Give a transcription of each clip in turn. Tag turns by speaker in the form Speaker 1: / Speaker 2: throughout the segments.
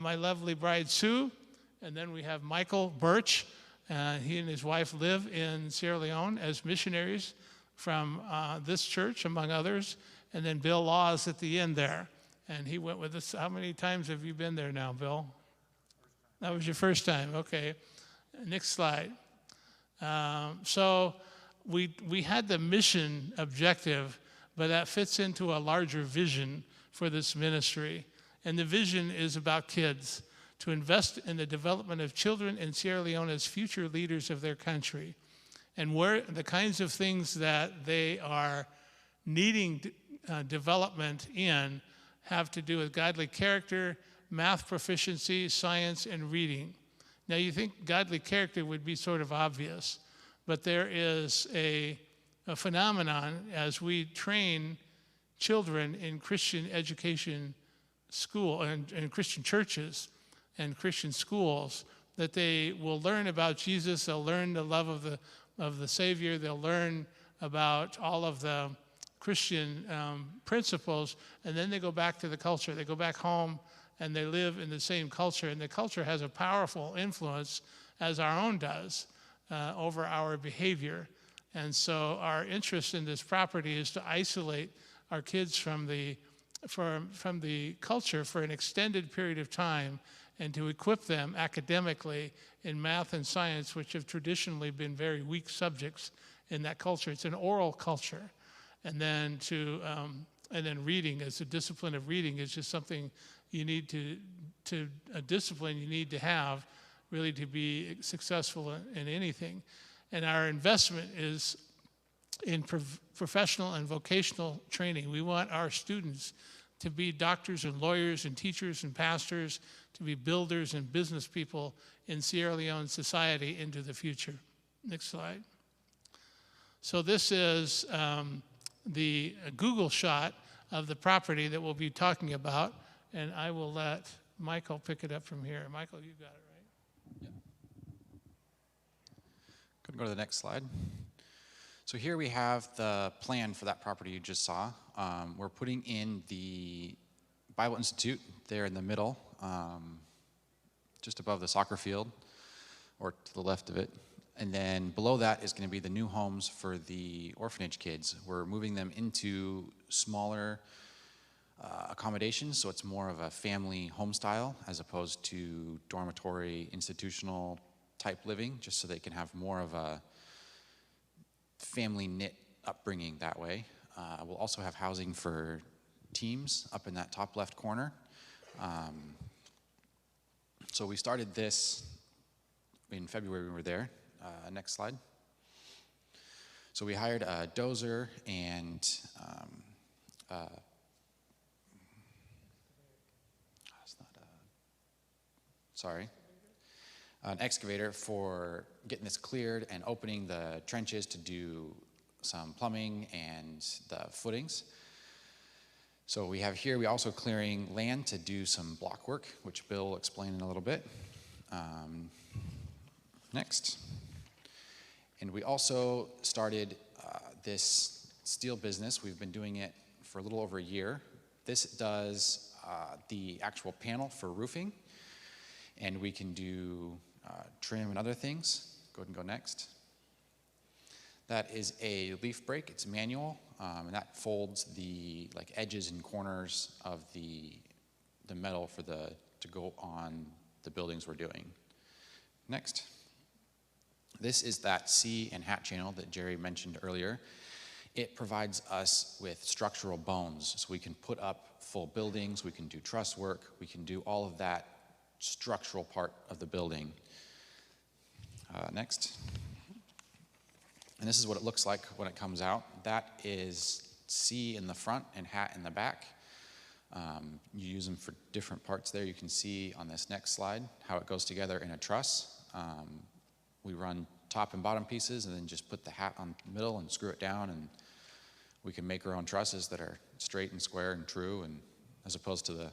Speaker 1: my lovely bride, Sue, and then we have Michael Birch. He and his wife live in Sierra Leone as missionaries from this church, among others. And then Bill Laws at the end there. And he went with us. How many times have you been there now, Bill? That was your first time. Okay. Next slide. So we had the mission objective, but that fits into a larger vision for this ministry. And the vision is about kids, to invest in the development of children in Sierra Leone as future leaders of their country. And where the kinds of things that they are needing development in have to do with godly character, math proficiency, science, and reading. Now you think godly character would be sort of obvious, but there is a phenomenon as we train children in Christian education school and Christian churches and Christian schools, that they will learn about Jesus, they'll learn the love of the Savior, they'll learn about all of the Christian principles, and then they go back to the culture. They go back home and they live in the same culture, and the culture has a powerful influence, as our own does, over our behavior. And so our interest in this property is to isolate our kids from the culture for an extended period of time, and to equip them academically in math and science, which have traditionally been very weak subjects in that culture. It's an oral culture. And then reading, as a discipline of reading, is just something you need a discipline you need to have really to be successful in anything. And our investment is in professional and vocational training. We want our students to be doctors and lawyers and teachers and pastors, to be builders and business people in Sierra Leone society into the future. Next slide. So this is the Google shot of the property that we'll be talking about, and I will let Michael pick it up from here. Michael, you got it, right?
Speaker 2: Yeah. Could go to the next slide. So here we have the plan for that property you just saw. We're putting in the Bible Institute there in the middle, just above the soccer field, or to the left of it. And then below that is going to be the new homes for the orphanage kids. We're moving them into smaller accommodations, so it's more of a family home style as opposed to dormitory, institutional type living, just so they can have more of a family knit upbringing that way. We'll also have housing for teams up in that top left corner. So we started this in February when we were there. Next slide. So we hired a dozer and an excavator for getting this cleared and opening the trenches to do some plumbing and the footings. So we have here, we also clearing land to do some block work, which Bill will explain in a little bit. Next. And we also started this steel business. We've been doing it for a little over a year. This does the actual panel for roofing, and we can do trim and other things. Go ahead and go next. That is a leaf brake. It's manual, and that folds the edges and corners of the metal to go on the buildings we're doing. Next. This is that C and hat channel that Jerry mentioned earlier. It provides us with structural bones, so we can put up full buildings, we can do truss work, we can do all of that structural part of the building. Next. And this is what it looks like when it comes out. That is C in the front and hat in the back. You use them for different parts there. You can see on this next slide how it goes together in a truss. We run top and bottom pieces and then just put the hat on the middle and screw it down, and we can make our own trusses that are straight and square and true, and as opposed to the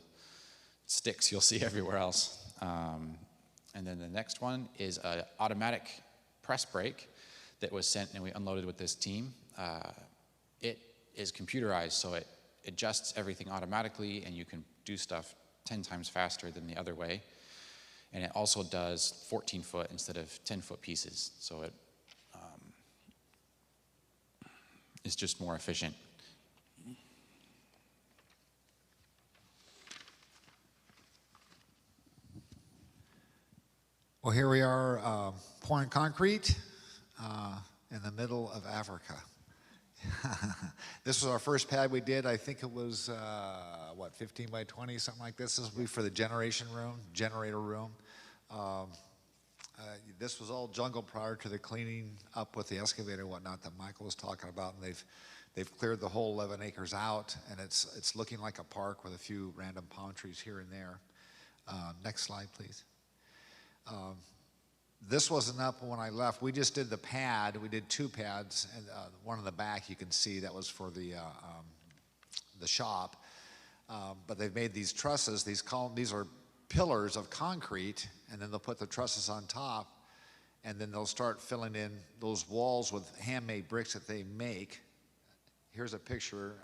Speaker 2: sticks you'll see everywhere else. And then the next one is an automatic press brake that was sent and we unloaded with this team. It is computerized, so it adjusts everything automatically, and you can do stuff 10 times faster than the other way. And it also does 14-foot instead of 10-foot pieces, so it is just more efficient.
Speaker 3: Well, here we are pouring concrete in the middle of Africa. This was our first pad we did. I think it was, 15 by 20, something like this. This will be for the generator room. This was all jungle prior to the cleaning up with the excavator and whatnot that Michael was talking about, and they've cleared the whole 11 acres out, and it's looking like a park with a few random palm trees here and there. Next slide, please. This wasn't up when I left. We just did the pad. We did 2 pads, and one in the back you can see that was for the shop. But they've made these trusses. These are pillars of concrete, and then they'll put the trusses on top, and then they'll start filling in those walls with handmade bricks that they make. Here's a picture,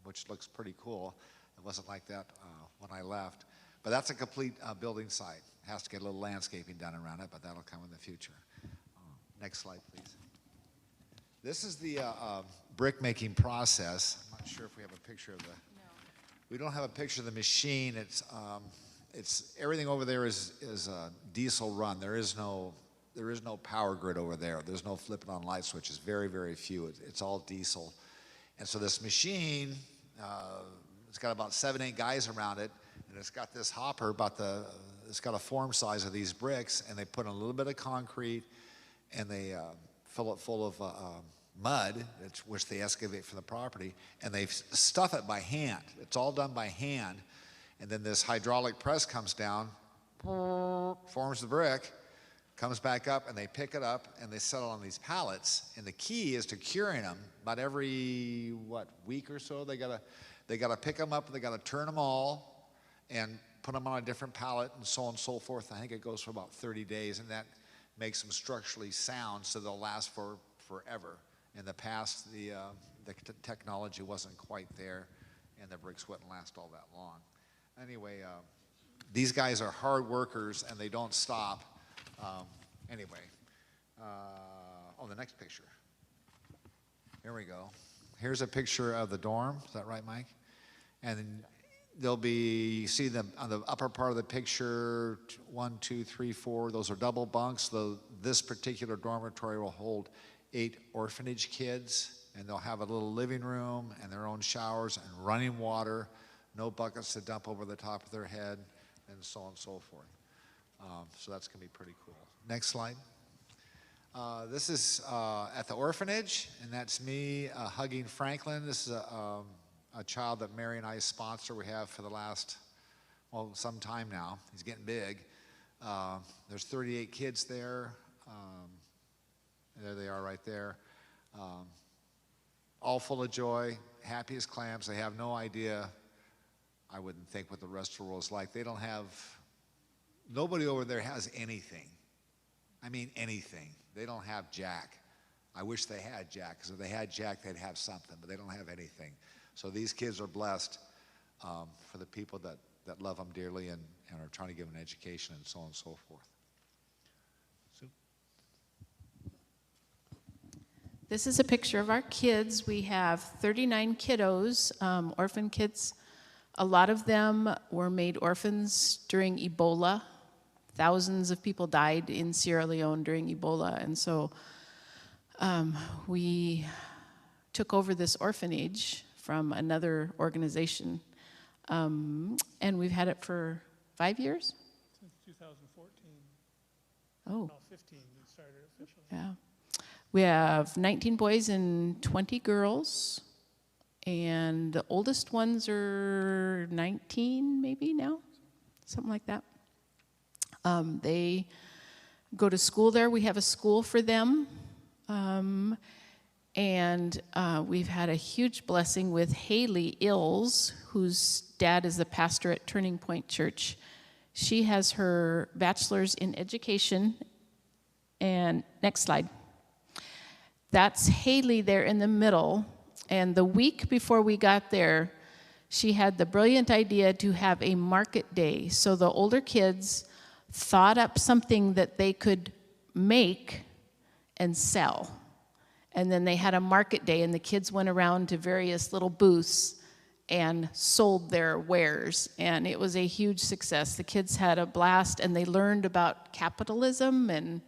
Speaker 3: which looks pretty cool. It wasn't like that when I left. But that's a complete building site. Has to get a little landscaping done around it, but that'll come in the future. Next slide, please. This is the brick making process. I'm not sure if we have a picture of the. No. We don't have a picture of the machine. It's everything over there is diesel run. There is no power grid over there. There's no flipping on light switches. Very, very few. It's all diesel. And so this machine, it's got about 7-8 guys around it, and it's got this hopper it's got a form size of these bricks, and they put in a little bit of concrete, and they fill it full of mud, which they excavate from the property, and they stuff it by hand. It's all done by hand, and then this hydraulic press comes down, forms the brick, comes back up, and they pick it up, and they set it on these pallets. And the key is to curing them. About every, week or so, they gotta pick them up, and they gotta turn them all, and put them on a different pallet, and so on and so forth. I think it goes for about 30 days, and that makes them structurally sound, so they'll last for forever. In the past, the technology wasn't quite there, and the bricks wouldn't last all that long. Anyway, these guys are hard workers, and they don't stop. The next picture. Here we go. Here's a picture of the dorm. Is that right, Mike? And there'll be, you see them on the upper part of the picture, 1, 2, 3, 4, those are double bunks. This particular dormitory will hold 8 orphanage kids, and they'll have a little living room and their own showers and running water, no buckets to dump over the top of their head, and so on and so forth. So that's gonna be pretty cool. Next slide. This is at the orphanage, and that's me hugging Franklin. This is a child that Mary and I sponsor. We have for the last, some time now. He's getting big. There's 38 kids there. There they are right there. All full of joy, happy as clams. They have no idea, I wouldn't think, what the rest of the world is like. They don't have, nobody over there has anything. I mean anything. They don't have Jack. I wish they had Jack, because if they had Jack, they'd have something, but they don't have anything. So these kids are blessed for the people that love them dearly and are trying to give them an education and so on and so forth. Sue?
Speaker 4: This is a picture of our kids. We have 39 kiddos, orphan kids. A lot of them were made orphans during Ebola. Thousands of people died in Sierra Leone during Ebola, and so we took over this orphanage from another organization, and we've had it for 5 years?
Speaker 1: Since 2014.
Speaker 4: Oh.
Speaker 1: No, 15 we started officially.
Speaker 4: Yeah. We have 19 boys and 20 girls, and the oldest ones are 19 maybe now, something like that. They go to school there. We have a school for them. And we've had a huge blessing with Haley Ills, whose dad is the pastor at Turning Point Church. She has her bachelor's in education. And next slide. That's Haley there in the middle. And the week before we got there, she had the brilliant idea to have a market day. So the older kids thought up something that they could make and sell. And then they had a market day, and the kids went around to various little booths and sold their wares. And it was a huge success. The kids had a blast, and they learned about capitalism and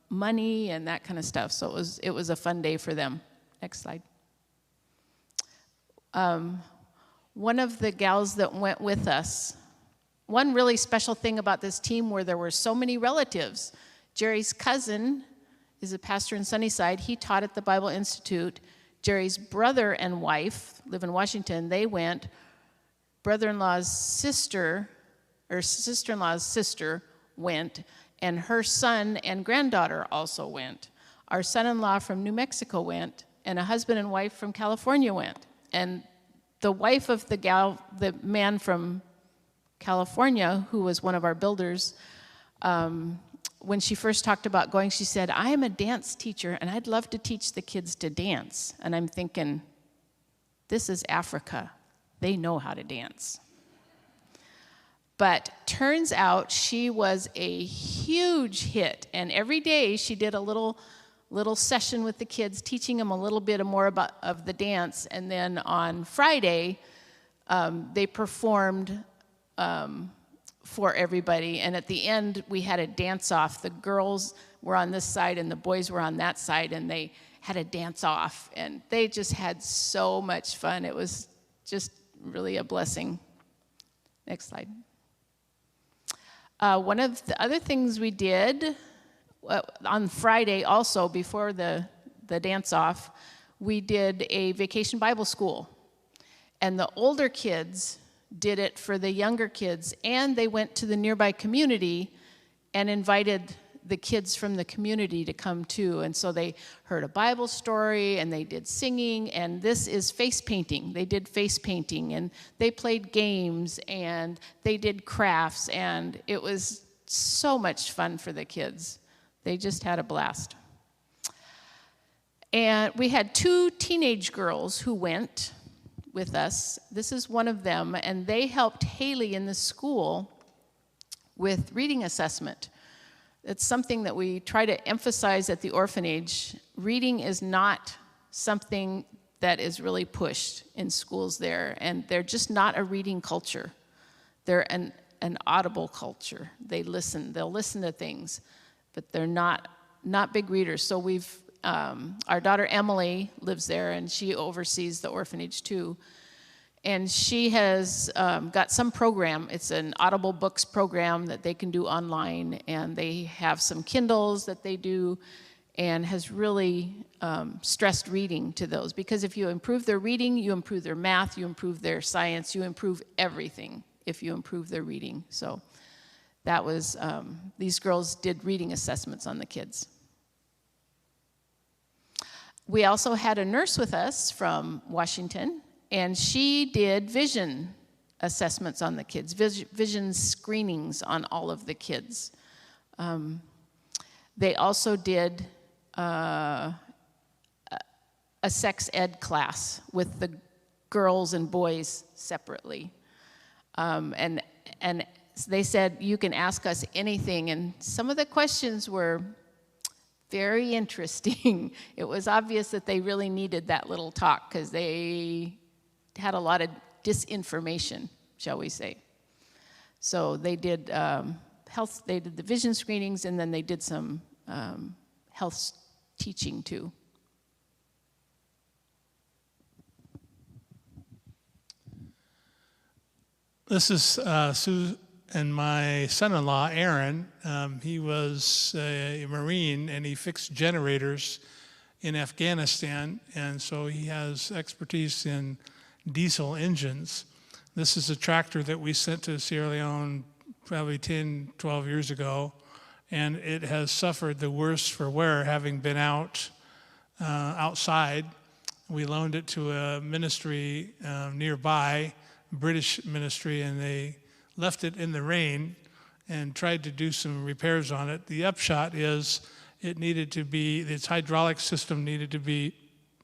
Speaker 4: money and that kind of stuff. So it was a fun day for them. Next slide. One of the gals that went with us, one really special thing about this team where there were so many relatives. Jerry's cousin is a pastor in Sunnyside. He taught at the Bible Institute. Jerry's brother and wife live in Washington. They went. Brother-in-law's sister, or sister-in-law's sister went, and her son and granddaughter also went. Our son-in-law from New Mexico went, and a husband and wife from California went. And the wife of the man from California, who was one of our builders, when she first talked about going, she said, I am a dance teacher, and I'd love to teach the kids to dance. And I'm thinking, this is Africa. They know how to dance. But turns out she was a huge hit, and every day she did a little session with the kids, teaching them a little bit more of the dance. And then on Friday, they performed for everybody. And at the end, we had a dance-off. The girls were on this side, and the boys were on that side, and they had a dance-off. And they just had so much fun. It was just really a blessing. Next slide. One of the other things we did on Friday also, before the dance-off, we did a vacation Bible school. And the older kids did it for the younger kids, and they went to the nearby community and invited the kids from the community to come too. And so they heard a Bible story, and they did singing, and this is face painting. They did face painting, and they played games, and they did crafts, and it was so much fun for the kids. They just had a blast. And we had 2 teenage girls who went with us. This is one of them, and they helped Haley in the school with reading assessment. It's something that we try to emphasize at the orphanage. Reading is not something that is really pushed in schools there, and they're just not a reading culture. They're an audible culture. They'll listen to things, but they're not big readers. So our daughter Emily lives there, and she oversees the orphanage too. And she has got some program. It's an Audible Books program that they can do online, and they have some Kindles that they do, and has really stressed reading to those. Because if you improve their reading, you improve their math, you improve their science, you improve everything if you improve their reading. So that was, these girls did reading assessments on the kids. We also had a nurse with us from Washington, and she did vision assessments on the kids, vision screenings on all of the kids. They also did a sex ed class with the girls and boys separately. And they said, you can ask us anything, and some of the questions were very interesting. It was obvious that they really needed that little talk because they had a lot of disinformation, shall we say. So they did they did the vision screenings, and then they did some health teaching too.
Speaker 1: This is Sue and my son-in-law, Aaron. He was a Marine, and he fixed generators in Afghanistan, and so he has expertise in diesel engines. This is a tractor that we sent to Sierra Leone probably 10, 12 years ago, and it has suffered the worst for wear, having been outside. We loaned it to a ministry nearby, British ministry, and they left it in the rain and tried to do some repairs on it. The upshot is its hydraulic system needed to be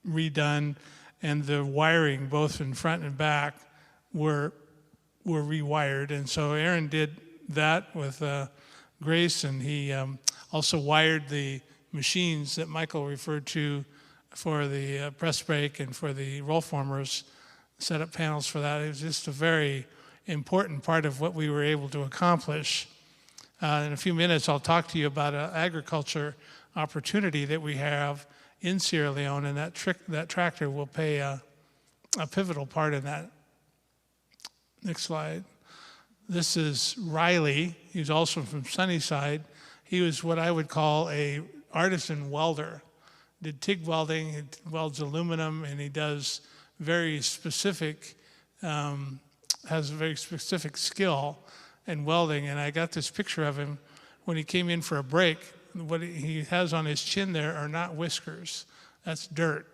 Speaker 1: redone, and the wiring, both in front and back, were rewired. And so Aaron did that with Grace, and he also wired the machines that Michael referred to for the press brake and for the roll formers, set up panels for that. It was just a very important part of what we were able to accomplish. In a few minutes, I'll talk to you about an agriculture opportunity that we have in Sierra Leone, and that tractor will play a pivotal part in that. Next slide. This is Riley. He's also from Sunnyside. He was what I would call a artisan welder. Did TIG welding, he welds aluminum, and he does very specific, has a very specific skill in welding. And I got this picture of him when he came in for a break. What he has on his chin there are not whiskers, that's dirt.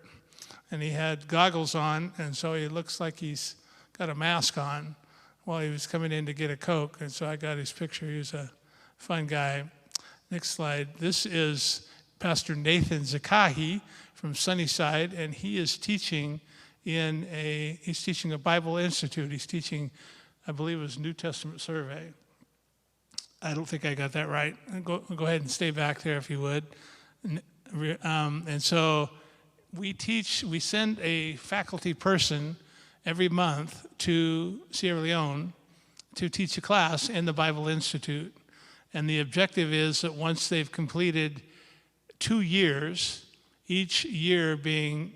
Speaker 1: And he had goggles on, and so he looks like he's got a mask on while he was coming in to get a Coke. And so I got his picture. He was a fun guy. Next slide. This is Pastor Nathan Zakahi from Sunnyside, and he is teaching he's teaching a Bible Institute. He's teaching, I believe it was New Testament Survey. I don't think I got that right. Go ahead and stay back there if you would. And so we send a faculty person every month to Sierra Leone to teach a class in the Bible Institute. And the objective is that once they've completed 2 years, each year being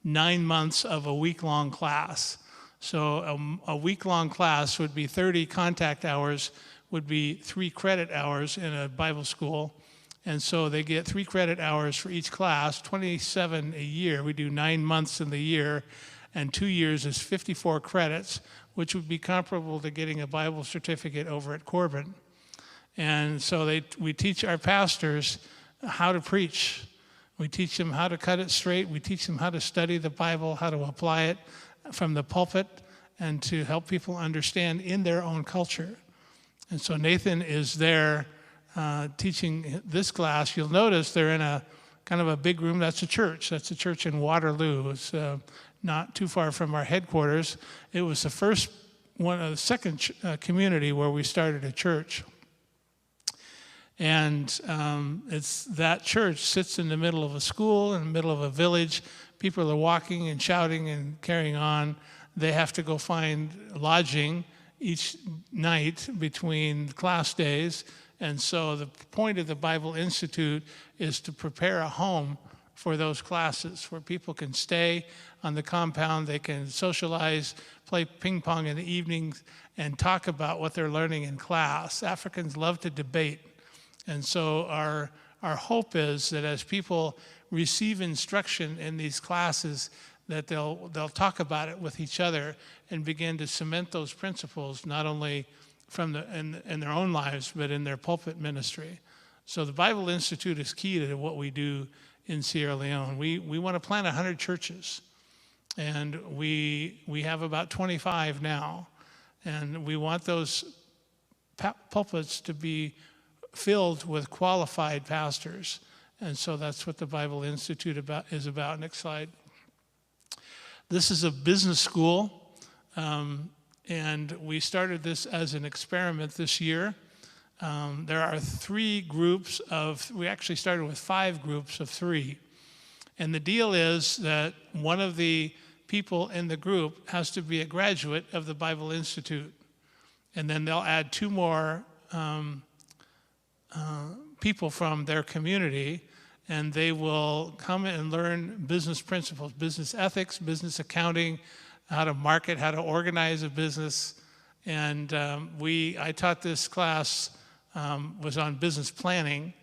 Speaker 1: 9 months of a week-long class. So a week-long class would be 30 contact hours, would be 3 credit hours in a Bible school. And so they get 3 credit hours for each class, 27 a year. We do 9 months in the year, and 2 years is 54 credits, which would be comparable to getting a Bible certificate over at Corbin. And so we teach our pastors how to preach. We teach them how to cut it straight. We teach them how to study the Bible, how to apply it from the pulpit, and to help people understand in their own culture. And so Nathan is there teaching this class. You'll notice they're in a kind of a big room. That's a church. That's a church in Waterloo. It's not too far from our headquarters. It was the second community where we started a church. And it's that church sits in the middle of a school, in the middle of a village. People are walking and shouting and carrying on. They have to go find lodging each night between class days. And so the point of the Bible Institute is to prepare a home for those classes where people can stay on the compound, they can socialize, play ping pong in the evenings, and talk about what they're learning in class. Africans love to debate. And so our hope is that as people receive instruction in these classes, that they'll talk about it with each other and begin to cement those principles, not only in their own lives, but in their pulpit ministry. So the Bible Institute is key to what we do in Sierra Leone. We want to plant 100 churches, and we have about 25 now, and we want those pulpits to be filled with qualified pastors. And so that's what the Bible Institute is about. Next slide. This is a business school, and we started this as an experiment this year. There are 3 groups we actually started with 5 groups of 3. And the deal is that one of the people in the group has to be a graduate of the Bible Institute. And then they'll add 2 more people from their community, and they will come and learn business principles, business ethics, business accounting, how to market, how to organize a business. And I taught this class, was on business planning,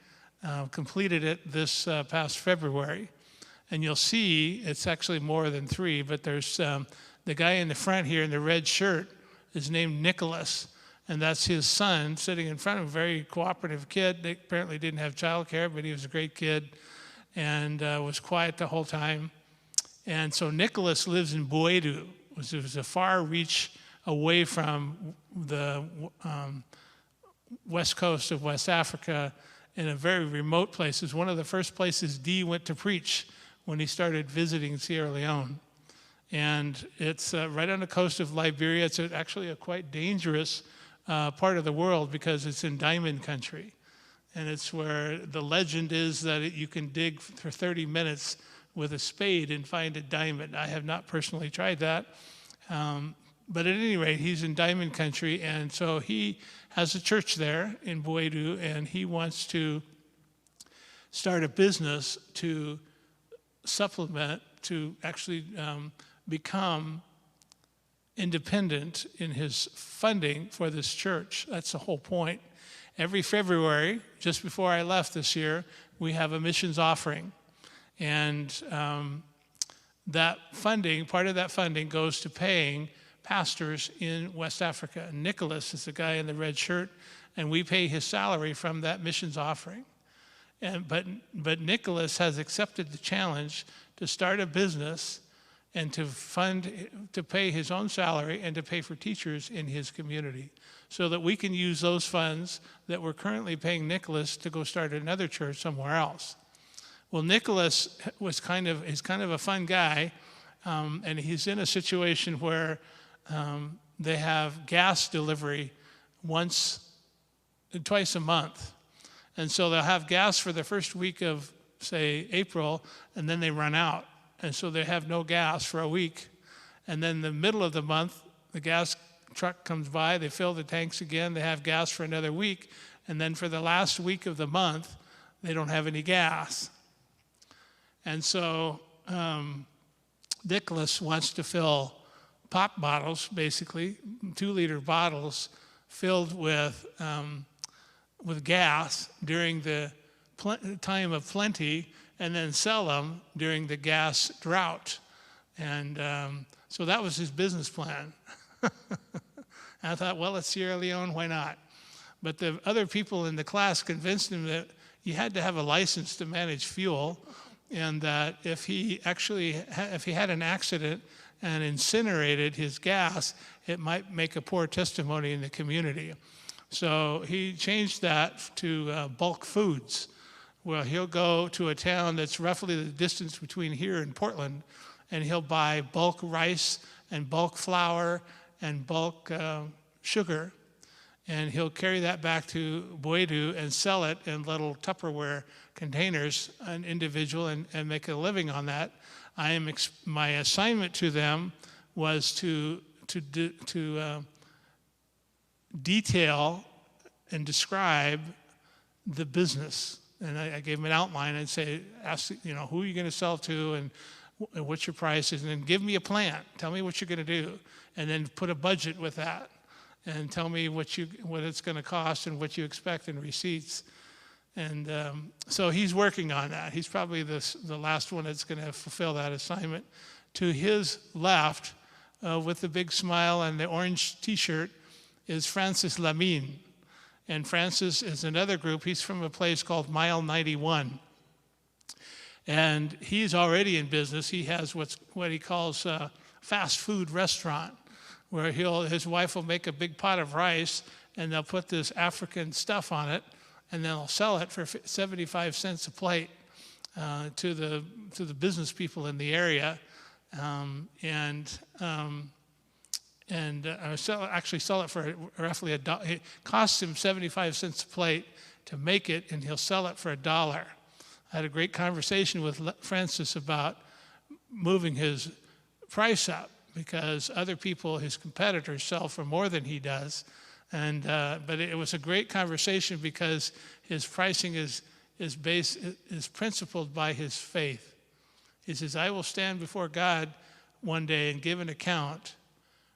Speaker 1: completed it this past February. And you'll see it's actually more than 3, but there's the guy in the front here in the red shirt is named Nicholas. And that's his son sitting in front of him, a very cooperative kid. They apparently didn't have childcare, but he was a great kid and was quiet the whole time. And so Nicholas lives in Boedu, which is a far reach away from the west coast of West Africa in a very remote place. It's one of the first places Dee went to preach when he started visiting Sierra Leone. And it's right on the coast of Liberia. It's actually a quite dangerous part of the world because it's in diamond country. And it's where the legend is that you can dig for 30 minutes with a spade and find a diamond. I have not personally tried that. But at any rate, he's in diamond country, and so he has a church there in Boedu, and he wants to start a business to supplement, to actually become independent in his funding for this church. That's the whole point. Every February, just before I left this year, we have a missions offering. And that funding, part of that funding goes to paying pastors in West Africa. And Nicholas is the guy in the red shirt, and we pay his salary from that missions offering. But Nicholas has accepted the challenge to start a business and to pay his own salary and to pay for teachers in his community, so that we can use those funds that we're currently paying Nicholas to go start another church somewhere else. Well, Nicholas is kind of a fun guy, and he's in a situation where they have gas delivery twice a month. And so they'll have gas for the first week of, say, April, and then they run out. And so they have no gas for a week. And then the middle of the month, the gas truck comes by, they fill the tanks again, they have gas for another week, and then for the last week of the month, they don't have any gas. And so Nicholas wants to fill pop bottles, basically, 2-liter bottles filled with gas during the time of plenty, and then sell them during the gas drought. And so that was his business plan. And I thought, well, it's Sierra Leone, why not? But the other people in the class convinced him that you had to have a license to manage fuel, and that if he had an accident and incinerated his gas, it might make a poor testimony in the community. So he changed that to bulk foods, where he'll go to a town that's roughly the distance between here and Portland, and he'll buy bulk rice and bulk flour and bulk sugar, and he'll carry that back to Boedu and sell it in little Tupperware containers, an individual, and make a living on that. My assignment to them was to detail and describe the business. And I gave him an outline and say, ask, who are you going to sell to, and what's your prices, and then give me a plan. Tell me what you're going to do, and then put a budget with that, and tell me what it's going to cost and what you expect in receipts. And so he's working on that. He's probably the last one that's going to fulfill that assignment. To his left, with the big smile and the orange T-shirt, is Francis Lamine. And Francis is another group. He's from a place called Mile 91. And he's already in business. He has what he calls a fast food restaurant, where his wife will make a big pot of rice, and they'll put this African stuff on it, and they'll sell it for 75 cents a plate to the business people in the area. Sell it for roughly $1. It costs him 75 cents a plate to make it, and he'll sell it for $1. I had a great conversation with Francis about moving his price up, because other people, his competitors, sell for more than he does. But it was a great conversation because his pricing is principled by his faith. He says, I will stand before God one day and give an account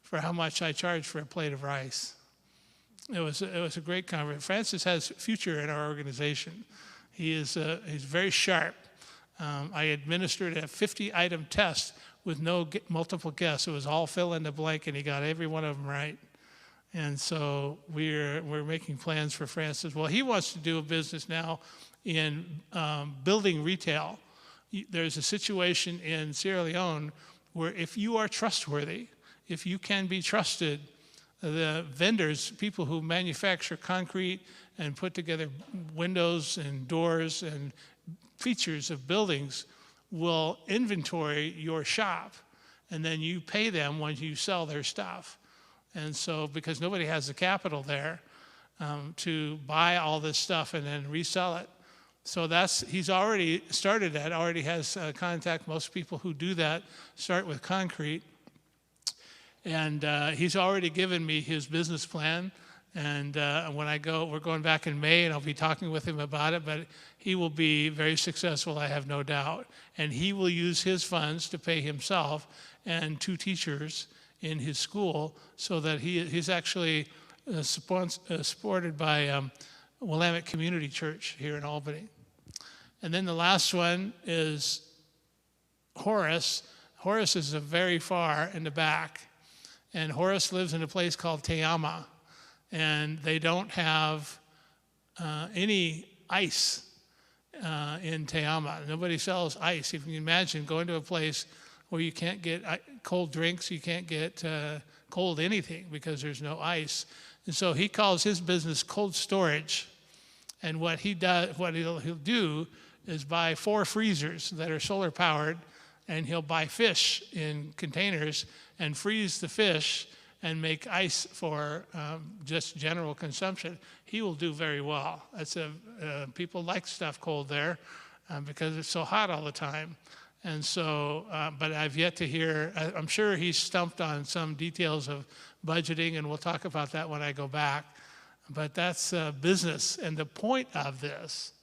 Speaker 1: for how much I charge for a plate of rice. It was a great conversation. Francis has future in our organization. He's very sharp. I administered a 50-item test with no multiple guess. It was all fill in the blank, and he got every one of them right. And so we're making plans for Francis. Well, he wants to do a business now in building retail. There's a situation in Sierra Leone where if you are trustworthy, if you can be trusted, the vendors, people who manufacture concrete and put together windows and doors and features of buildings, will inventory your shop. and then you pay them when you sell their stuff. And so, because nobody has the capital there to buy all this stuff and then resell it. So he's already started that, already has contact. Most people who do that start with concrete. And he's already given me his business plan. And when we're going back in May, and I'll be talking with him about it, but he will be very successful, I have no doubt. And he will use his funds to pay himself and 2 teachers in his school, so that he's actually supported by Willamette Community Church here in Albany. And then the last one is Horace. Horace is very far in the back, and Horace lives in a place called Teama, and they don't have any ice in Teama. Nobody sells ice. If you can imagine going to a place where you can't get cold drinks, you can't get cold anything because there's no ice. And so he calls his business cold storage. And what he'll do is buy 4 freezers that are solar powered, and he'll buy fish in containers and freeze the fish and make ice for just general consumption. He will do very well. People like stuff cold there because it's so hot all the time. And so, but I've yet to hear, I'm sure he's stumped on some details of budgeting, and we'll talk about that when I go back. But that's business. And the point of this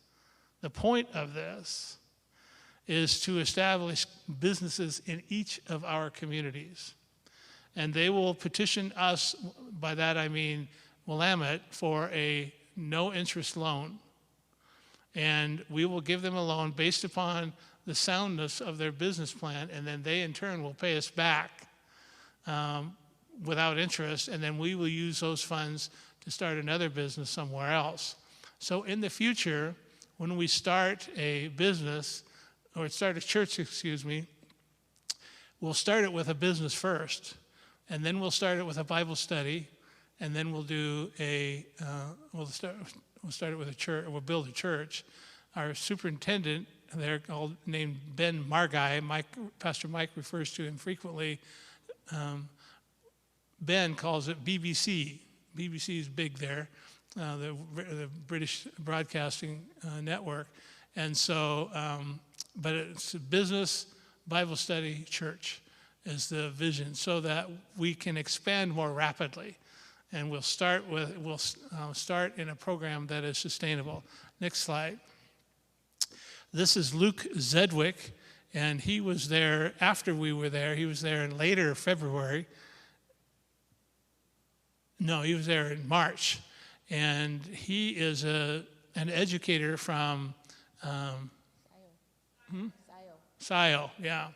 Speaker 1: is to establish businesses in each of our communities. And they will petition us, by that I mean Willamette, for a no-interest loan. And we will give them a loan based upon the soundness of their business plan, and then they in turn will pay us back without interest, and then we will use those funds to start another business somewhere else. So in the future, when we start a business, or start a church, we'll start it with a business first, and then we'll start it with a Bible study, and then we'll do we'll start it with a church. We'll build a church. Our superintendent, they're all named Ben Margai. Pastor Mike refers to him frequently. Ben calls it BBC. BBC is big there, the British Broadcasting Network. And so, but it's a business, Bible study, church is the vision, so that we can expand more rapidly. And we'll start in a program that is sustainable. Next slide. This is Luke Zedwick, and he was there after we were there. He was there in later February. No, he was there in March. And he is an educator from SIO, yeah.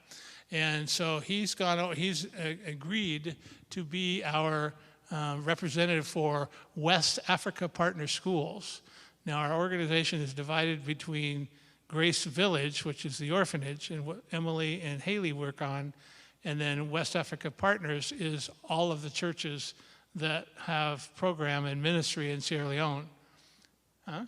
Speaker 1: And so he's agreed to be our representative for West Africa Partner Schools. Now, our organization is divided between Grace Village, which is the orphanage, and what Emily and Haley work on, and then West Africa Partners is all of the churches that have program and ministry in Sierra Leone. Huh?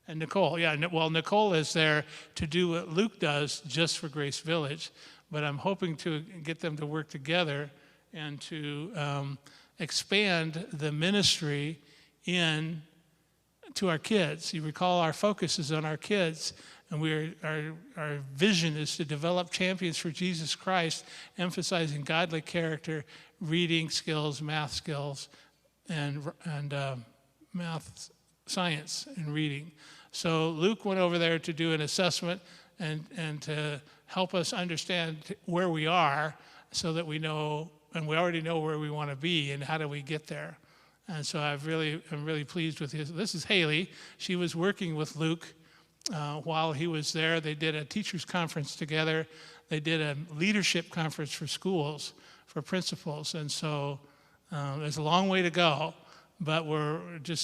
Speaker 1: And Nicole, yeah. Well, Nicole is there to do what Luke does just for Grace Village, but I'm hoping to get them to work together and to expand the ministry to our kids. You recall our focus is on our kids, and our vision is to develop champions for Jesus Christ, emphasizing godly character, reading skills, math skills, and math, science, and reading. So Luke went over there to do an assessment and to help us understand where we are, so that we know, and we already know where we want to be, and how do we get there. And so I'm really pleased with his. This is Haley. She was working with Luke while he was there. They did a teachers conference together. They did a leadership conference for schools, for principals. And so there's a long way to go, but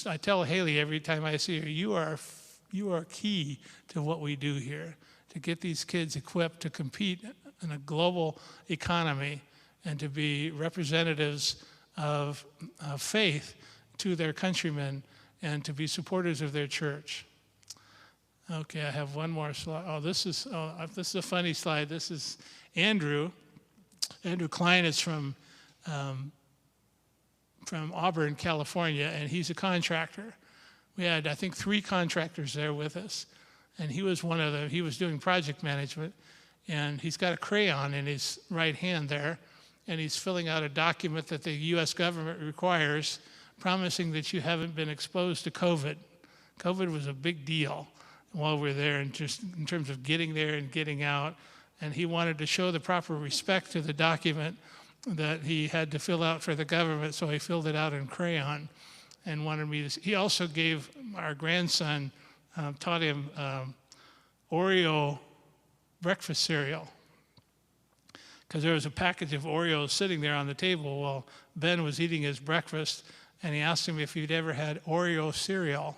Speaker 1: I tell Haley every time I see her, you are key to what we do here, to get these kids equipped to compete in a global economy and to be representatives of faith to their countrymen and to be supporters of their church. Okay, I have one more slide. This is a funny slide. This is Andrew. Andrew Klein is from Auburn, California, and he's a contractor. We had, I think, 3 contractors there with us, and he was one of he was doing project management, and he's got a crayon in his right hand there, and he's filling out a document that the U.S. government requires, promising that you haven't been exposed to COVID. COVID was a big deal while we were there, and just in terms of getting there and getting out, and he wanted to show the proper respect to the document that he had to fill out for the government, so he filled it out in crayon and wanted me to. He also gave our grandson, taught him Oreo breakfast cereal, because there was a package of Oreos sitting there on the table while Ben was eating his breakfast, and he asked him if he'd ever had Oreo cereal.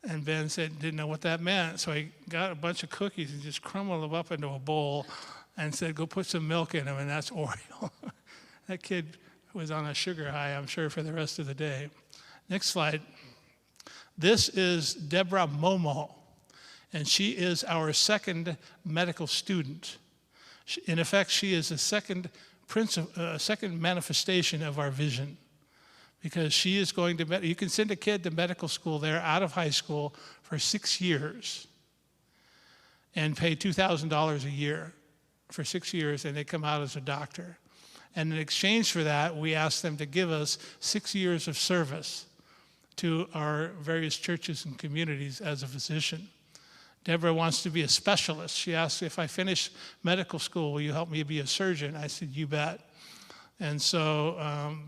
Speaker 1: And Ben said, didn't know what that meant. So he got a bunch of cookies and just crumbled them up into a bowl and said, go put some milk in them, and that's Oreo. That kid was on a sugar high, I'm sure, for the rest of the day. Next slide. This is Deborah Momo, and she is our second medical student. In effect, she is the second manifestation of our vision, because she is going to, you can send a kid to medical school there out of high school for 6 years and pay $2,000 a year for 6 years, and they come out as a doctor. And in exchange for that, we ask them to give us 6 years of service to our various churches and communities as a physician. Deborah wants to be a specialist. She asked, if I finish medical school, will you help me be a surgeon? I said, you bet. And so,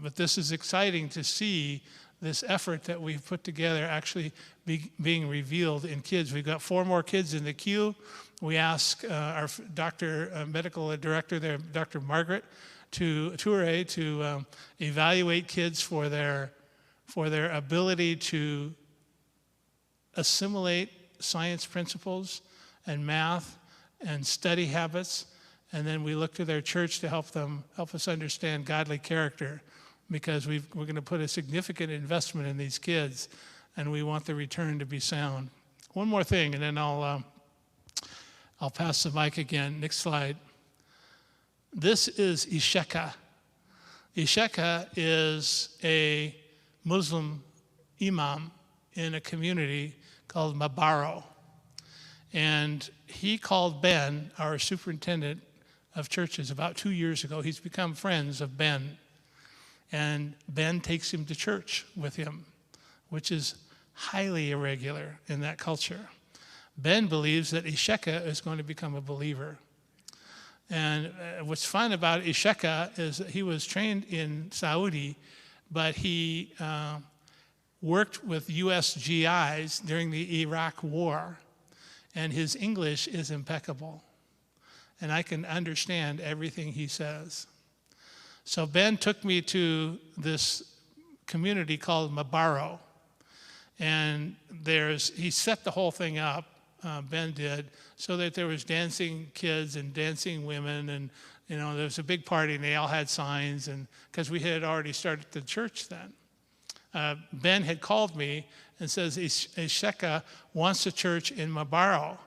Speaker 1: but this is exciting to see this effort that we've put together actually being revealed in kids. We've got 4 more kids in the queue. We ask our medical director there, Dr. Margaret Toure, to evaluate kids for their ability to assimilate science principles and math and study habits. And then we look to their church to help us understand godly character, because we're going to put a significant investment in these kids, and we want the return to be sound. One more thing, and then I'll pass the mic again. Next slide. This is Isheka. Isheka is a Muslim imam in a community called Mabaro. And he called Ben, our superintendent of churches, about 2 years ago. He's become friends of Ben. And Ben takes him to church with him, which is highly irregular in that culture. Ben believes that Isheka is going to become a believer. And what's fun about Isheka is that he was trained in Saudi, but he worked with U.S. GIs during the Iraq War, and his English is impeccable. And I can understand everything he says. So Ben took me to this community called Mabaro, and he set the whole thing up, Ben did, so that there was dancing kids and dancing women, and there was a big party, and they all had signs, and because we had already started the church then. Ben had called me and says, Isheka wants a church in Mabaro,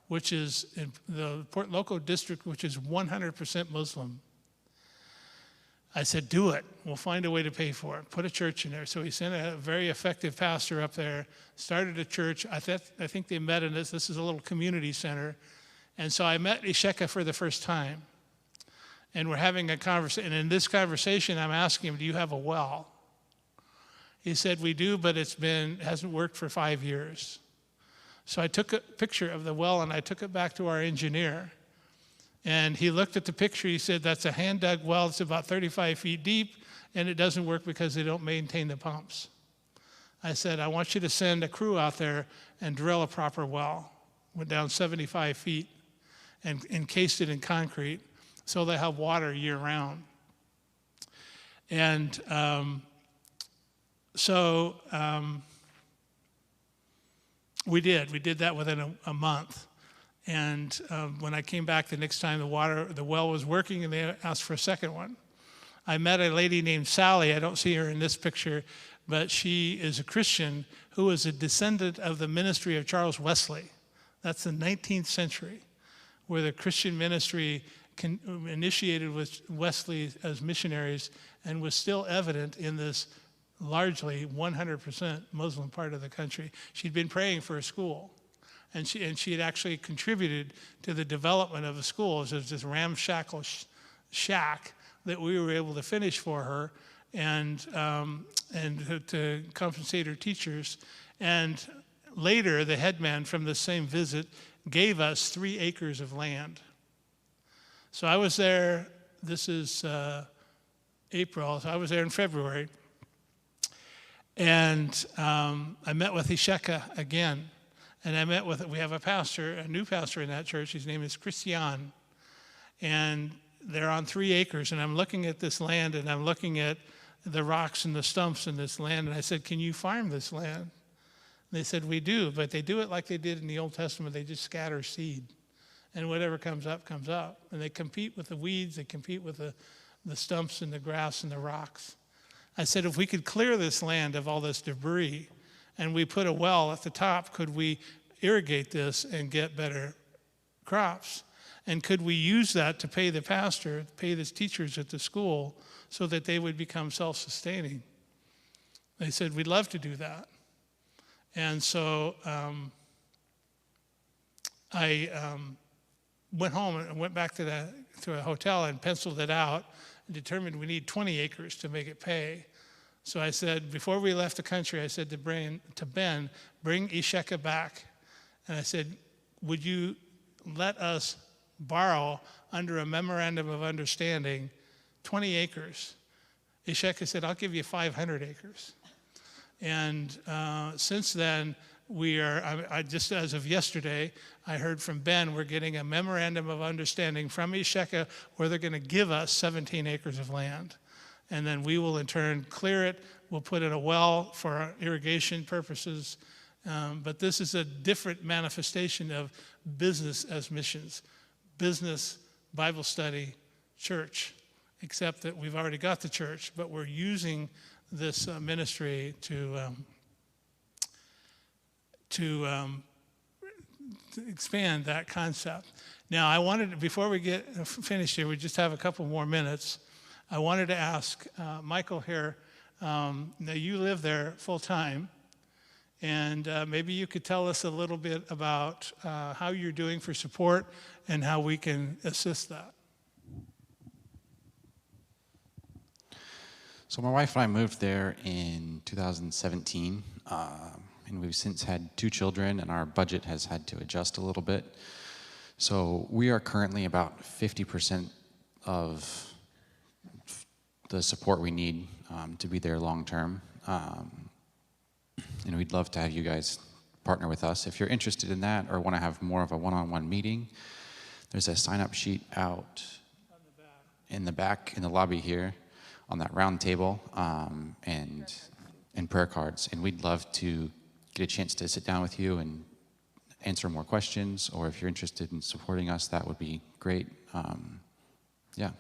Speaker 1: which is in the Port Loco district, which is 100% Muslim. I said, do it. We'll find a way to pay for it. Put a church in there. So he sent a very effective pastor up there, started a church. I think they met in this. This is a little community center. And so I met Isheka for the first time. And we're having a conversation. And in this conversation, I'm asking him, do you have a well? He said, we do, but hasn't worked for 5 years. So I took a picture of the well, and I took it back to our engineer. And he looked at the picture. He said, that's a hand-dug well. It's about 35 feet deep, and it doesn't work because they don't maintain the pumps. I said, I want you to send a crew out there and drill a proper well. Went down 75 feet and encased it in concrete so they have water year-round. And we did that within a month. And when I came back the next time, the well was working, and they asked for a second one. I met a lady named Sally. I don't see her in this picture, but she is a Christian who is a descendant of the ministry of Charles Wesley. That's the 19th century, where the Christian ministry initiated with Wesley as missionaries and was still evident in this largely 100% Muslim part of the country. She'd been praying for a school, and she had actually contributed to the development of a school. It was this ramshackle shack that we were able to finish for her, and to compensate her teachers. And later, the headman from the same visit gave us 3 acres of land. So I was there, this is April, so I was there in February. And I met with Isheka again. And we have a pastor, a new pastor in that church. His name is Christian. And they're on 3 acres. And I'm looking at this land, and I'm looking at the rocks and the stumps in this land. And I said, can you farm this land? And they said, we do. But they do it like they did in the Old Testament. They just scatter seed. And whatever comes up, comes up. And they compete with the weeds. They compete with the stumps and the grass and the rocks. I said, if we could clear this land of all this debris and we put a well at the top, could we irrigate this and get better crops? And could we use that to pay the pastor, pay the teachers at the school so that they would become self-sustaining? They said, we'd love to do that. And so I went home and went back to a hotel and penciled it out and determined we need 20 acres to make it pay. So I said, before we left the country, I said to Ben, bring Isheka back. And I said, would you let us borrow under a memorandum of understanding 20 acres? Isheka said, I'll give you 500 acres. And since then, just as of yesterday, I heard from Ben, we're getting a memorandum of understanding from Isheka where they're going to give us 17 acres of land. And then we will in turn clear it. We'll put in a well for irrigation purposes. But this is a different manifestation of business as missions. Business, Bible study, church. Except that we've already got the church, but we're using this ministry to expand that concept. Now, I wanted, before we get finished here, we just have a couple more minutes. I wanted to ask Michael here, now you live there full time, and maybe you could tell us a little bit about how you're doing for support and how we can assist that.
Speaker 2: So my wife and I moved there in 2017, and we've since had 2 children, and our budget has had to adjust a little bit. So we are currently about 50% of the support we need to be there long term. And we'd love to have you guys partner with us. If you're interested in that or want to have more of a one-on-one meeting, there's a sign-up sheet out in the back, in the lobby here, on that round table, and prayer cards. And we'd love to get a chance to sit down with you and answer more questions, or if you're interested in supporting us, that would be great. Yeah.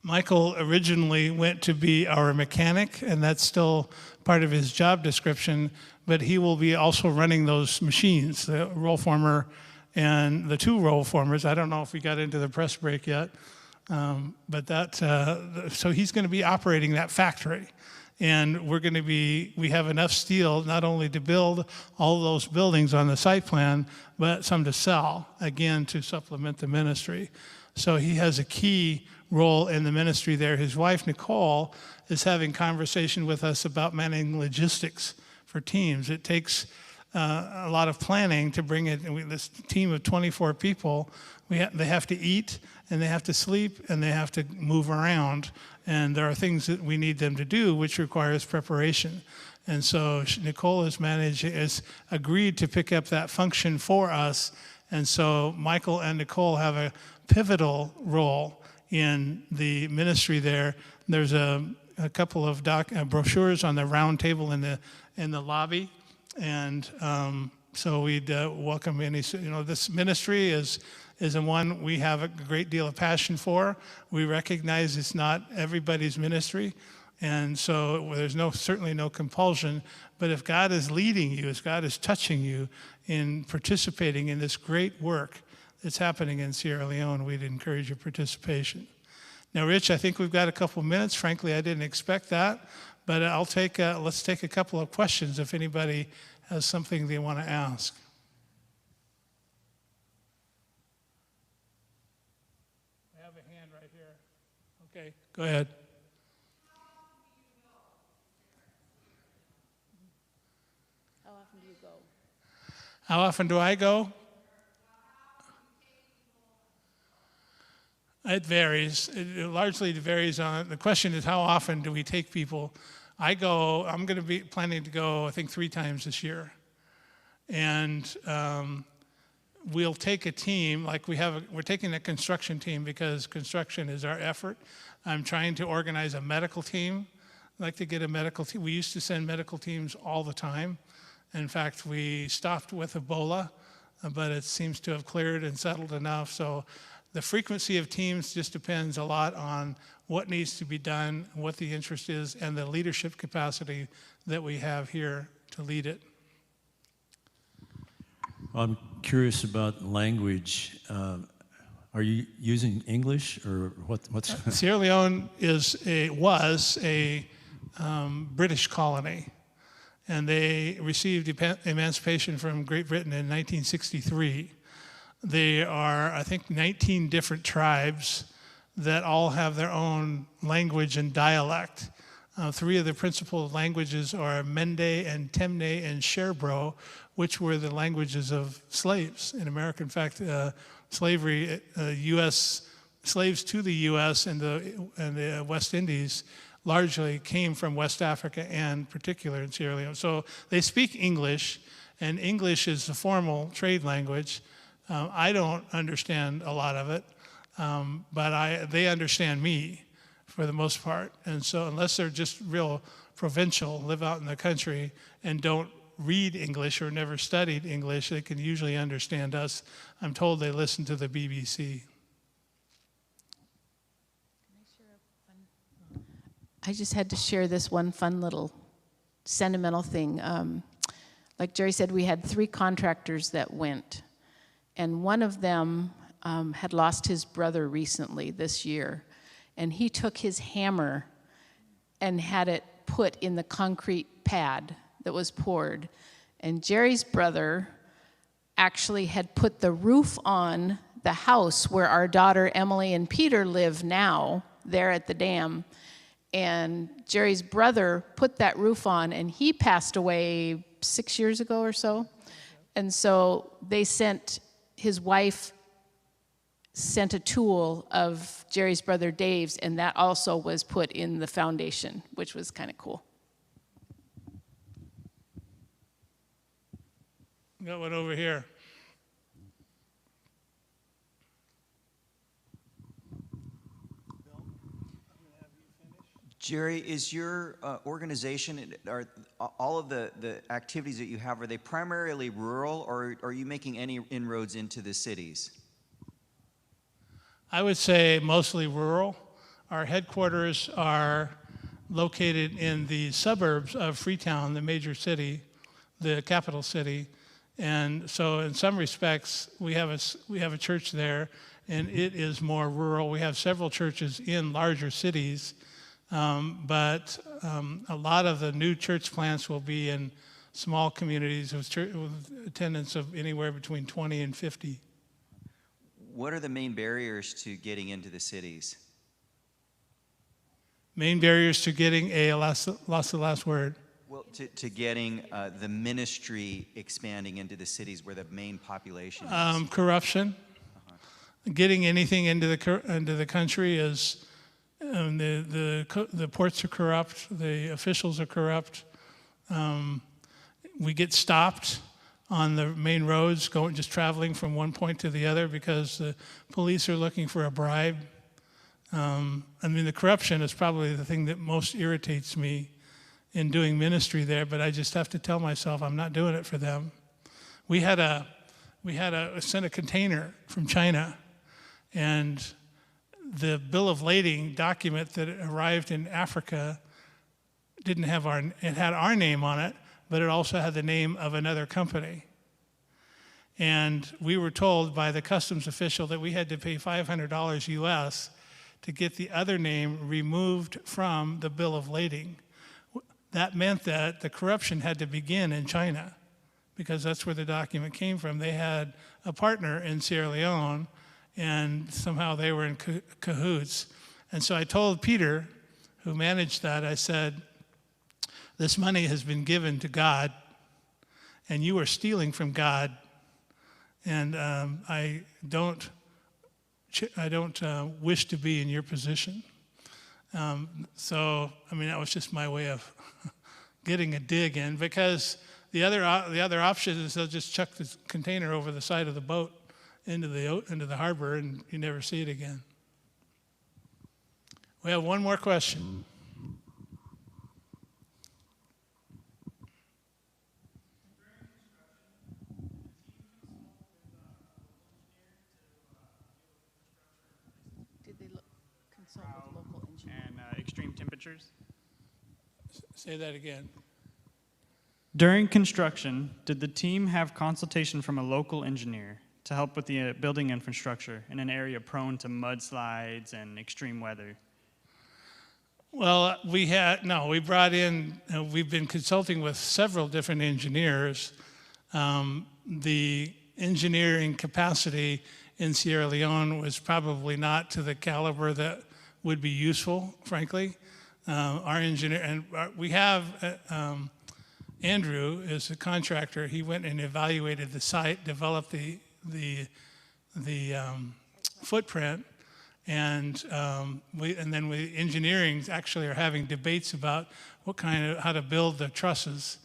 Speaker 1: Michael originally went to be our mechanic, and that's still part of his job description, but he will be also running those machines, the roll former and the 2 roll formers. I don't know if we got into the press break yet, but so he's going to be operating that factory. And we have enough steel not only to build all those buildings on the site plan, but some to sell, again, to supplement the ministry. So he has a key role in the ministry there. His wife, Nicole, is having conversation with us about managing logistics for teams. It takes a lot of planning to bring it. This team of 24 people, they have to eat, and they have to sleep, and they have to move around. And there are things that we need them to do, which requires preparation. And so Nicole has agreed to pick up that function for us. And so Michael and Nicole have a pivotal role in the ministry there. There's a couple of brochures on the round table in the lobby. And so we'd welcome any, this ministry is the one we have a great deal of passion for. We recognize it's not everybody's ministry, and so there's certainly no compulsion. But if God is leading you, if God is touching you in participating in this great work, that's happening in Sierra Leone, we'd encourage your participation. Now, Rich, I think we've got a couple minutes. Frankly, I didn't expect that, but let's take a couple of questions if anybody has something they want to ask. I have a hand right here. Okay, go ahead.
Speaker 4: How often do you go?
Speaker 1: How often do I go? It varies. It largely varies on, the question is how often do we take people? I'm going to be planning to go, I think, 3 times this year. And we'll take a team, like we're taking a construction team because construction is our effort. I'm trying to organize a medical team. I'd like to get a medical team. We used to send medical teams all the time. In fact, we stopped with Ebola, but it seems to have cleared and settled enough. So the frequency of teams just depends a lot on what needs to be done, what the interest is, and the leadership capacity that we have here to lead it.
Speaker 5: I'm curious about language. Are you using English or what's?
Speaker 1: Sierra Leone was a British colony, and they received emancipation from Great Britain in 1963. There are, I think, 19 different tribes that all have their own language and dialect. 3 of the principal languages are Mende and Temne and Sherbro, which were the languages of slaves in America. In fact, slavery, slaves to the U.S. and the West Indies largely came from West Africa and particular in Sierra Leone. So they speak English, and English is the formal trade language. I don't understand a lot of it, but they understand me for the most part. And so unless they're just real provincial, live out in the country, and don't read English or never studied English, they can usually understand us. I'm told they listen to the BBC.
Speaker 4: I just had to share this one fun little sentimental thing. Like Jerry said, we had 3 contractors that went. And one of them had lost his brother recently this year. And he took his hammer and had it put in the concrete pad that was poured. And Jerry's brother actually had put the roof on the house where our daughter Emily and Peter live now, there at the dam. And Jerry's brother put that roof on, and he passed away 6 years ago or so. And so his wife sent a tool of Jerry's brother Dave's, and that also was put in the foundation, which was kind of cool.
Speaker 1: Got one over here.
Speaker 6: Jerry, is your organization, are all of the activities that you have, are they primarily rural, or are you making any inroads into the cities?
Speaker 1: I would say mostly rural. Our headquarters are located in the suburbs of Freetown, the major city, the capital city. And so in some respects, we have a church there, and it is more rural. We have several churches in larger cities. But a lot of the new church plants will be in small communities with attendance of anywhere between 20 and 50.
Speaker 6: What are the main barriers to getting into the cities?
Speaker 1: Main barriers to getting lost the last word.
Speaker 6: Well, to getting the ministry expanding into the cities where the main population is.
Speaker 1: Corruption. Getting anything into the country is. The ports are corrupt, the officials are corrupt. We get stopped on the main roads, just traveling from one point to the other because the police are looking for a bribe. The corruption is probably the thing that most irritates me in doing ministry there, but I just have to tell myself I'm not doing it for them. We had sent a container from China, and the bill of lading document that arrived in Africa it had our name on it, but it also had the name of another company. And we were told by the customs official that we had to pay $500 US to get the other name removed from the bill of lading. That meant that the corruption had to begin in China, because that's where the document came from. They had a partner in Sierra Leone, and somehow they were in cahoots. And so I told Peter, who managed that, I said, this money has been given to God, and you are stealing from God, and I don't wish to be in your position. So, I mean, that was just my way of getting a dig in, because the other option is they'll just chuck the container over the side of the boat into the harbor, and you never see it again. We have one more question.
Speaker 4: Did they consult with local engineers?
Speaker 7: And extreme temperatures.
Speaker 1: Say that again.
Speaker 7: During construction, did the team have consultation from a local engineer to help with the building infrastructure in an area prone to mudslides and extreme weather?
Speaker 1: Well, we brought in, we've been consulting with several different engineers. The engineering capacity in Sierra Leone was probably not to the caliber that would be useful, frankly. Our engineer, and we have Andrew is a contractor. He went and evaluated the site, developed the footprint, and then we engineering actually are having debates about how to build the trusses,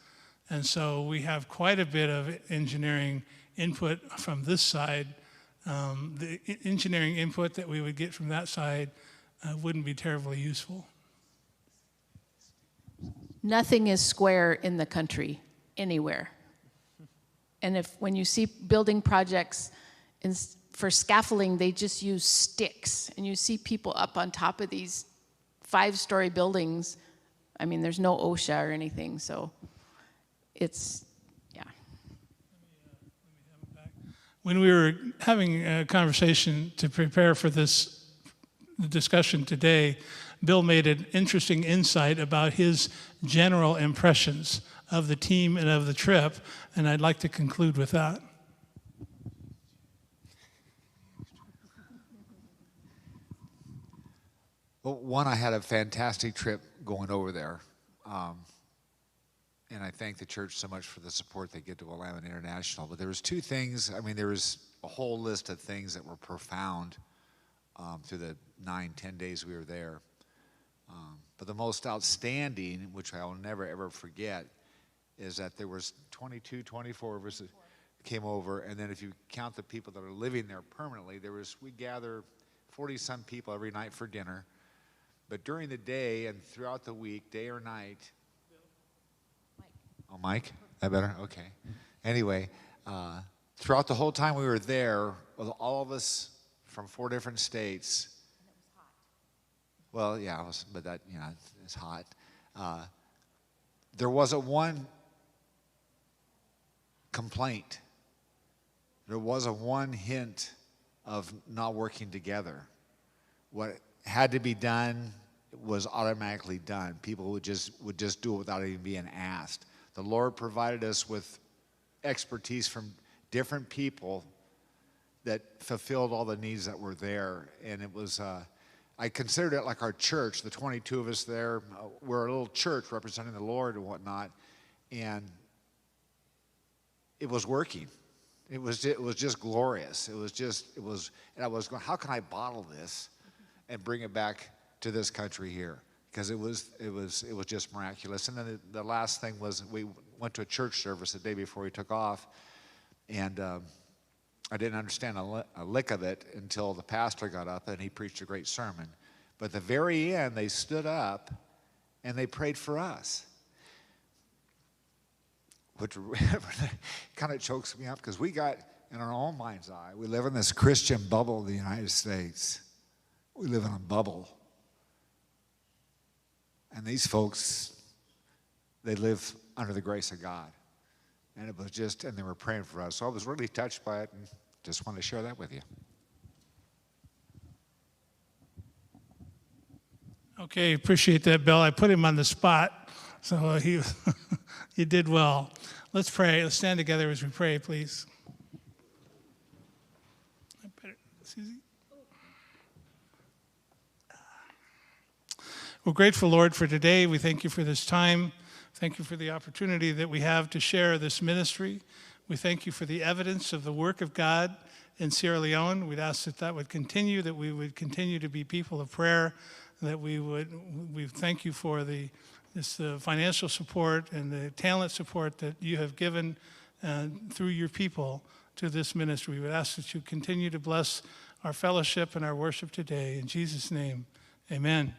Speaker 1: and so we have quite a bit of engineering input from this side. The engineering input that we would get from that side wouldn't be terribly useful.
Speaker 4: Nothing is square in the country, anywhere. And when you see building projects for scaffolding, they just use sticks. And you see people up on top of these 5-story buildings. I mean, there's no OSHA or anything, so it's, yeah.
Speaker 1: When we were having a conversation to prepare for this discussion today, Bill made an interesting insight about his general impressions of the team and of the trip, and I'd like to conclude with that.
Speaker 3: Well, one, I had a fantastic trip going over there. And I thank the church so much for the support they give to Lamine International. But there was two things, I mean, there was a whole list of things that were profound through the 9-10 days we were there. But the most outstanding, which I will never ever forget, is that there was 22, 24 of us that came over, and then if you count the people that are living there permanently, we gather 40-some people every night for dinner. But during the day and throughout the week, day or night. Oh, Mike? That better? Okay. Anyway, throughout the whole time we were there, with all of us from 4 different states. Well, yeah, but that, it's hot. There wasn't one complaint. There wasn't one hint of not working together. What had to be done was automatically done. People would just do it without even being asked. The Lord provided us with expertise from different people that fulfilled all the needs that were there, and it was. I considered it like our church, the 22 of us there. We're a little church representing the Lord and whatnot, and it was working. It was just glorious. And I was going, how can I bottle this and bring it back to this country here? Because it was just miraculous. And then the last thing was we went to a church service the day before we took off, and I didn't understand a lick of it until the pastor got up and he preached a great sermon. But at the very end, they stood up and they prayed for us, which kind of chokes me up, because we got, in our own mind's eye, we live in this Christian bubble in the United States. We live in a bubble. And these folks, they live under the grace of God. And it was just, and they were praying for us. So I was really touched by it and just wanted to share that with you.
Speaker 1: Okay, appreciate that, Bill. I put him on the spot, so he you did well. Let's pray. Let's stand together as we pray, please. Susie? We're grateful, Lord, for today. We thank you for this time. Thank you for the opportunity that we have to share this ministry. We thank you for the evidence of the work of God in Sierra Leone. We'd ask that that would continue, that we would continue to be people of prayer, that we thank you for this financial support and the talent support that you have given through your people to this ministry. We would ask that you continue to bless our fellowship and our worship today. In Jesus' name, amen.